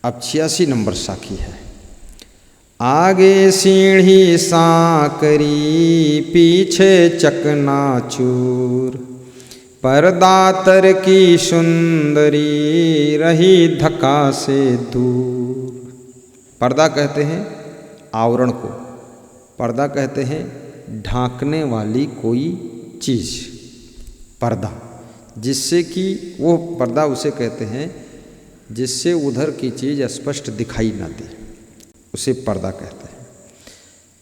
अब 86 नंबर साखी है। आगे सीढ़ी सांकरी पीछे चकनाचूर, परदातर की सुंदरी रही धक्का से दूर। पर्दा कहते हैं आवरण को, पर्दा कहते हैं ढांकने वाली कोई चीज़, पर्दा, जिससे कि वो पर्दा उसे कहते हैं जिससे उधर की चीज़ स्पष्ट दिखाई ना दे, उसे पर्दा कहते हैं।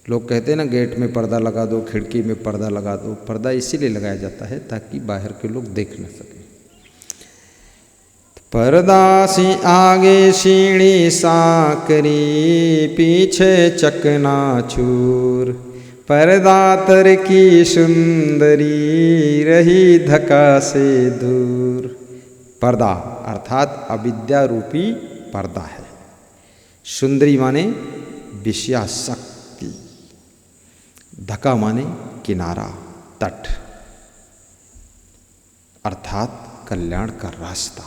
लोग कहते हैं ना गेट में पर्दा लगा दो, खिड़की में पर्दा लगा दो। पर्दा इसीलिए लगाया जाता है ताकि बाहर के लोग देख न सकें। पर्दा सी आगे सीढ़ी सांकरी पीछे चकनाचूर, परदातर की सुंदरी रही धक्का से दूर। पर्दा अर्थात अविद्या रूपी पर्दा है। सुंदरी माने विषयासक्ति, धक्का माने किनारा, तट, अर्थात कल्याण का रास्ता,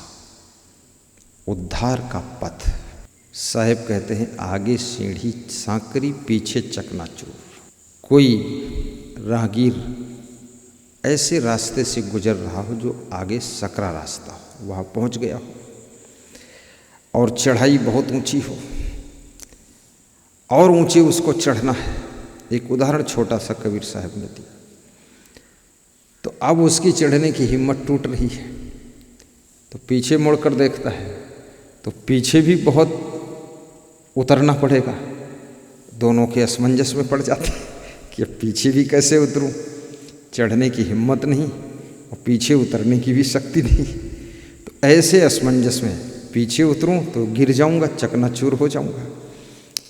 उद्धार का पथ। साहेब कहते हैं आगे सीढ़ी सांकरी पीछे चकनाचूर। कोई राहगीर ऐसे रास्ते से गुजर रहा हो जो आगे सकरा रास्ता हो, वहाँ पहुँच गया हो और चढ़ाई बहुत ऊंची हो और ऊंचे उसको चढ़ना है। एक उदाहरण छोटा सा कबीर साहब ने दिया। तो अब उसकी चढ़ने की हिम्मत टूट रही है, तो पीछे मुड़कर देखता है तो पीछे भी बहुत उतरना पड़ेगा। दोनों के असमंजस में पड़ जाते हैं कि अब पीछे भी कैसे उतरूं, चढ़ने की हिम्मत नहीं और पीछे उतरने की भी शक्ति नहीं। तो ऐसे असमंजस में पीछे उतरूं तो गिर जाऊंगा, चकनाचूर हो जाऊंगा,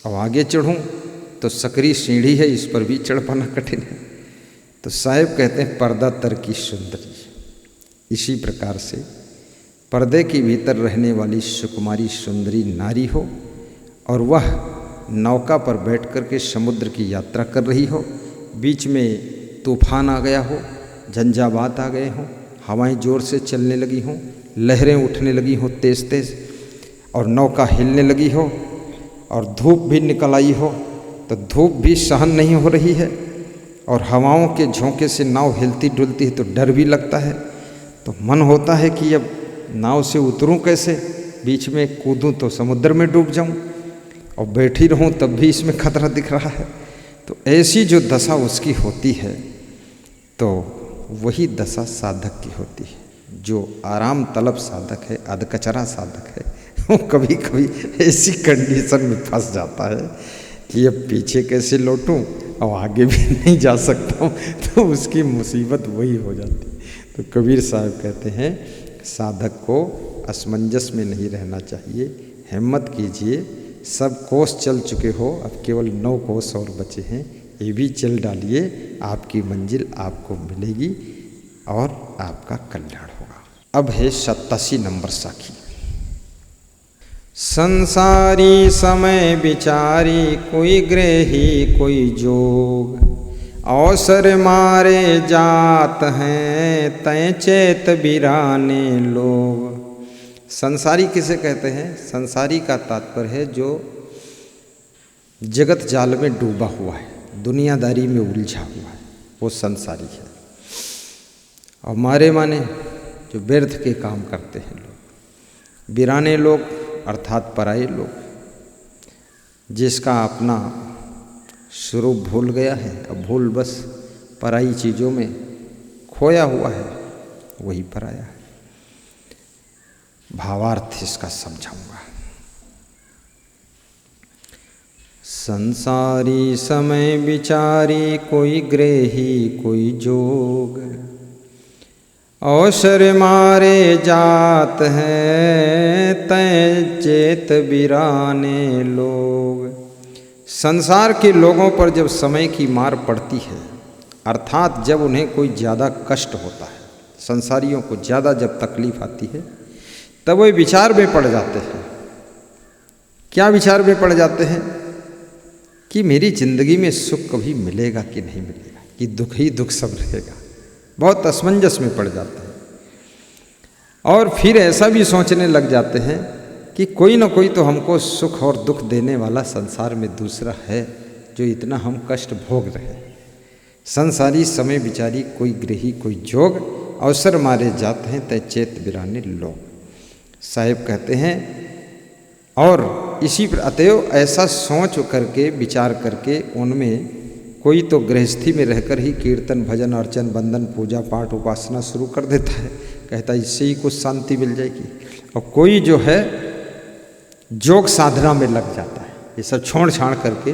और आगे चढ़ूं तो सकरी सीढ़ी है, इस पर भी चढ़ पाना कठिन है। तो साहेब कहते हैं पर्दा तर की सुंदरी। इसी प्रकार से पर्दे के भीतर रहने वाली सुकुमारी सुंदरी नारी हो और वह नौका पर बैठ कर के समुद्र की यात्रा कर रही हो, बीच में तूफान आ गया हो, झंझावात आ गए हों, हवाएं जोर से चलने लगी हों, लहरें उठने लगी हों तेज तेज, और नौका हिलने लगी हो और धूप भी निकल आई हो, तो धूप भी सहन नहीं हो रही है और हवाओं के झोंके से नाव हिलती डुलती है तो डर भी लगता है। तो मन होता है कि अब नाव से उतरूं कैसे, बीच में कूदूं तो समुद्र में डूब जाऊं, और बैठी रहूं तब भी इसमें खतरा दिख रहा है। तो ऐसी जो दशा उसकी होती है, तो वही दशा साधक की होती है। जो आराम तलब साधक है, अधकचरा साधक है, वो कभी कभी ऐसी कंडीशन में फंस जाता है कि अब पीछे कैसे लौटूं और आगे भी नहीं जा सकता हूँ, तो उसकी मुसीबत वही हो जाती है। तो कबीर साहब कहते हैं साधक को असमंजस में नहीं रहना चाहिए, हिम्मत कीजिए, सब कोस चल चुके हो, अब केवल 9 कोस और बचे हैं, ये भी चल डालिए, आपकी मंजिल आपको मिलेगी और आपका कल्याण होगा। अब है 87 नंबर साखी। संसारी समय विचारी कोई ग्रही कोई जोग, अवसर मारे जात हैं तय चेत बिराने लोग। संसारी किसे कहते हैं? संसारी का तात्पर्य है जो जगत जाल में डूबा हुआ है, दुनियादारी में उलझा हुआ है, वो संसारी है। और मारे माने जो व्यर्थ के काम करते हैं लोग, बिराने लोग अर्थात पराये लोग, जिसका अपना स्वरूप भूल गया है, अब भूल बस पराई चीज़ों में खोया हुआ है, वही पराया है। भावार्थ इसका समझाऊंगा। संसारी समय विचारी कोई ग्रही कोई जोग, अवसर मारे जात हैं तय चेत बिराने लोग। संसार के लोगों पर जब समय की मार पड़ती है, अर्थात जब उन्हें कोई ज़्यादा कष्ट होता है, संसारियों को ज़्यादा जब तकलीफ आती है, तब वे विचार में पड़ जाते हैं। क्या विचार में पड़ जाते हैं? कि मेरी जिंदगी में सुख कभी मिलेगा कि नहीं मिलेगा, कि दुख ही दुख सब रहेगा। बहुत असमंजस में पड़ जाते हैं। और फिर ऐसा भी सोचने लग जाते हैं कि कोई ना कोई तो हमको सुख और दुख देने वाला संसार में दूसरा है, जो इतना हम कष्ट भोग रहे हैं। संसारी समय विचारी कोई गृही कोई जोग, अवसर मारे जाते हैं तय चेत बिराने लोग। साहिब कहते हैं, और इसी पर अतएव ऐसा सोच करके विचार करके उनमें कोई तो गृहस्थी में रहकर ही कीर्तन भजन अर्चन बंदन पूजा पाठ उपासना शुरू कर देता है, कहता है इससे ही कुछ शांति मिल जाएगी। और कोई जो है योग साधना में लग जाता है, ये सब छोड़ छाड़ करके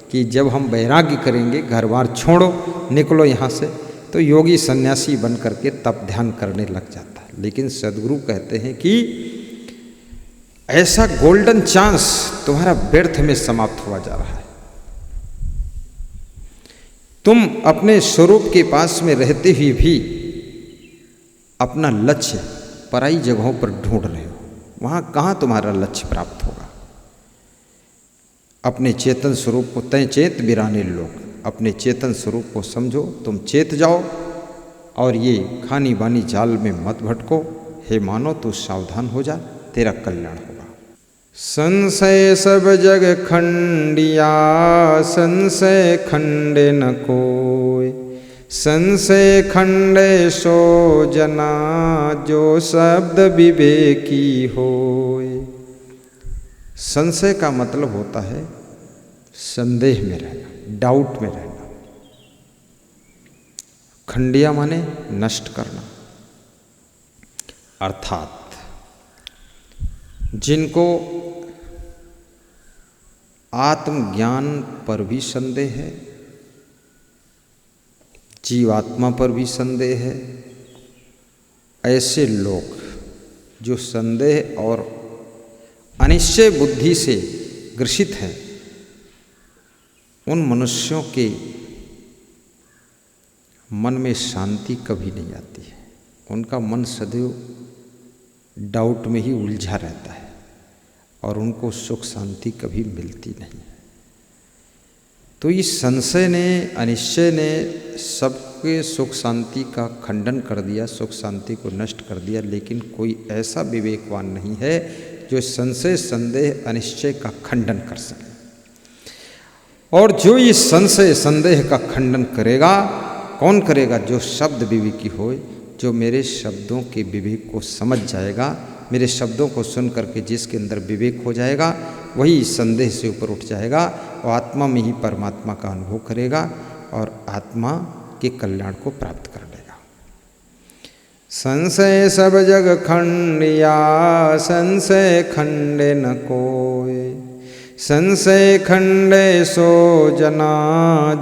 कि जब हम वैराग्य करेंगे, घर बार छोड़ो, निकलो यहाँ से, तो योगी सन्यासी बन करके तप ध्यान करने लग जाता है। लेकिन सदगुरु कहते हैं कि ऐसा गोल्डन चांस तुम्हारा व्यर्थ में समाप्त हुआ जा रहा है। तुम अपने स्वरूप के पास में रहते हुए भी अपना लक्ष्य पराई जगहों पर ढूंढ रहे हो, वहां कहां तुम्हारा लक्ष्य प्राप्त होगा। अपने चेतन स्वरूप को तय चेत बिराने लोग, अपने चेतन स्वरूप को समझो, तुम चेत जाओ और ये खानी बानी जाल में मत भटको। हे मानो तू सावधान हो जा, तेरा कल्याण होगा। संशय सब जग खंडिया, संशय खंडे न कोय, संशय खंडे सो जना, जो शब्द विवेकी होय। संशय का मतलब होता है संदेह में रहना, डाउट में रहना। खंडिया माने नष्ट करना, अर्थात जिनको आत्मज्ञान पर भी संदेह है, जीवात्मा पर भी संदेह है, ऐसे लोग जो संदेह और अनिश्चय बुद्धि से ग्रसित हैं, उन मनुष्यों के मन में शांति कभी नहीं आती है। उनका मन सदैव डाउट में ही उलझा रहता है और उनको सुख शांति कभी मिलती नहीं है। तो इस संशय ने, अनिश्चय ने सबके सुख शांति का खंडन कर दिया, सुख शांति को नष्ट कर दिया। लेकिन कोई ऐसा विवेकवान नहीं है जो संशय संदेह अनिश्चय का खंडन कर सके। और जो इस संशय संदेह का खंडन करेगा, कौन करेगा? जो शब्द विवेकी होए, जो मेरे शब्दों के विवेक को समझ जाएगा, मेरे शब्दों को सुन करके जिसके अंदर विवेक हो जाएगा, वही इस संदेह से ऊपर उठ जाएगा और आत्मा में ही परमात्मा का अनुभव करेगा और आत्मा के कल्याण को प्राप्त कर लेगा। संशय सब जग खंडिया, संशय खंडे न कोय, संशय खंडे सो जना,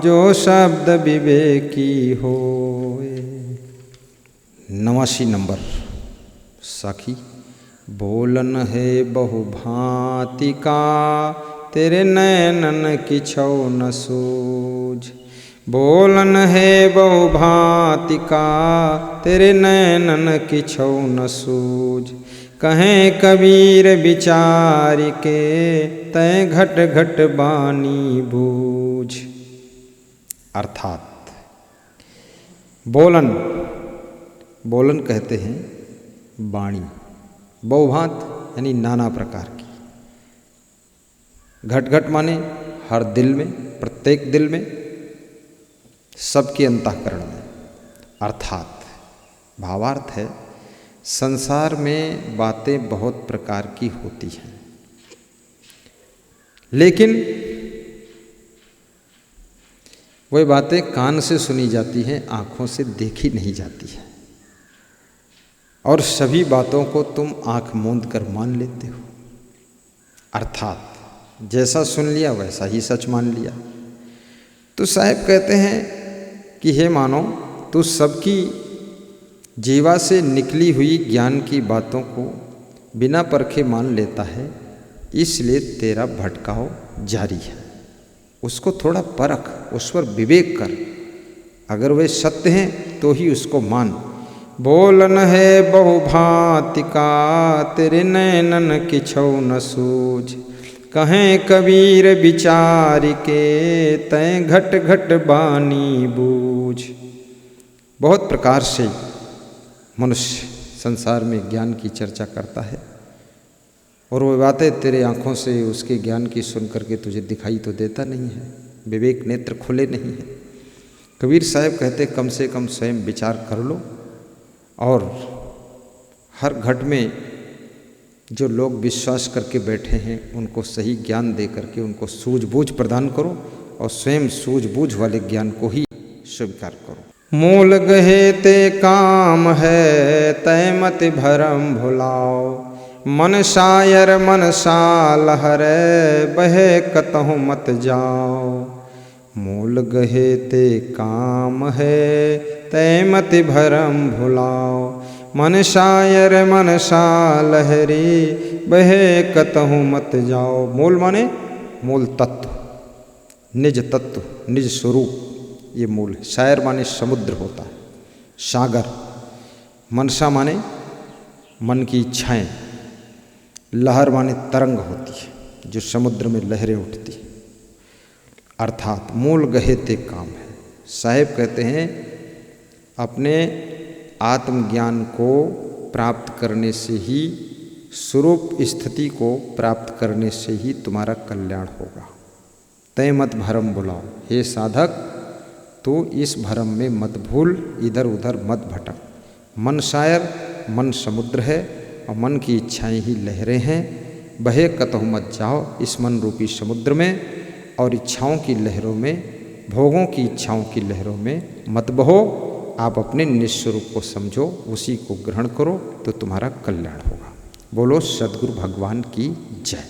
जो शब्द विवेकी होय। 89 नंबर साखी। बोलन है बहुभांति का, तेरे नैनन किछौ न सूझ। बोलन है बहुभांति का, तेरे नैनन किछौ न सूझ। कहें कबीर विचार के, तय घट घट बानी बूझ। अर्थात बोलन, बोलन कहते हैं वाणी, बहुभांत यानी नाना प्रकार की। घट घट माने हर दिल में, प्रत्येक दिल में, सबके अंतःकरण में। अर्थात भावार्थ है, संसार में बातें बहुत प्रकार की होती हैं, लेकिन वह बातें कान से सुनी जाती हैं, आँखों से देखी नहीं जाती हैं। और सभी बातों को तुम आँख मूंद कर मान लेते हो। अर्थात जैसा सुन लिया वैसा ही सच मान लिया। तो साहब कहते हैं कि हे मानो, तू सबकी जीवा से निकली हुई ज्ञान की बातों को बिना परखे मान लेता है, इसलिए तेरा भटकाव जारी है। उसको थोड़ा परख, उस पर विवेक कर। अगर वे सत्य हैं तो ही उसको मान। बोलन है बहुभांति का, तेरे नैनन किछौ न सूझ। कहें कबीर विचार के, तय घट घट बानी बूझ। बहुत प्रकार से मनुष्य संसार में ज्ञान की चर्चा करता है, और वो बातें तेरे आँखों से उसके ज्ञान की सुन करके तुझे दिखाई तो देता नहीं है, विवेक नेत्र खुले नहीं है। कबीर साहब कहते कम से कम स्वयं विचार कर लो और हर घट में जो लोग विश्वास करके बैठे हैं उनको सही ज्ञान दे करके उनको सूझबूझ प्रदान करो और स्वयं सूझबूझ वाले ज्ञान को ही स्वीकार करो। मूल गहे ते काम है तय मत भरम भुलाओ, मन शायर मन साल हरे बहे कतहु मत जाओ। मूल गहे ते काम है तय मत भरम भुलाओ, मन शायर मन साल हरी बहे कतहु मत जाओ। मूल माने मूल तत्व, निज तत्व, निज स्वरूप, ये मूल है। शायर माने समुद्र होता है, सागर। मनसा माने मन की इच्छाएं, लहर माने तरंग होती है जो समुद्र में लहरें उठती है। अर्थात मूल गहे ते काम है। साहेब कहते हैं अपने आत्मज्ञान को प्राप्त करने से ही, स्वरूप स्थिति को प्राप्त करने से ही तुम्हारा कल्याण होगा। तय मत भरम भुलाओ, हे साधक तो इस भरम में मत भूल, इधर उधर मत भटक। मन शायर, मन समुद्र है और मन की इच्छाएं ही लहरें हैं। बहे कतहु मत जाओ इस मन रूपी समुद्र में, और इच्छाओं की लहरों में, भोगों की इच्छाओं की लहरों में मत बहो। आप अपने निस्वरूप को समझो, उसी को ग्रहण करो तो तुम्हारा कल्याण होगा। बोलो सद्गुरु भगवान की जय।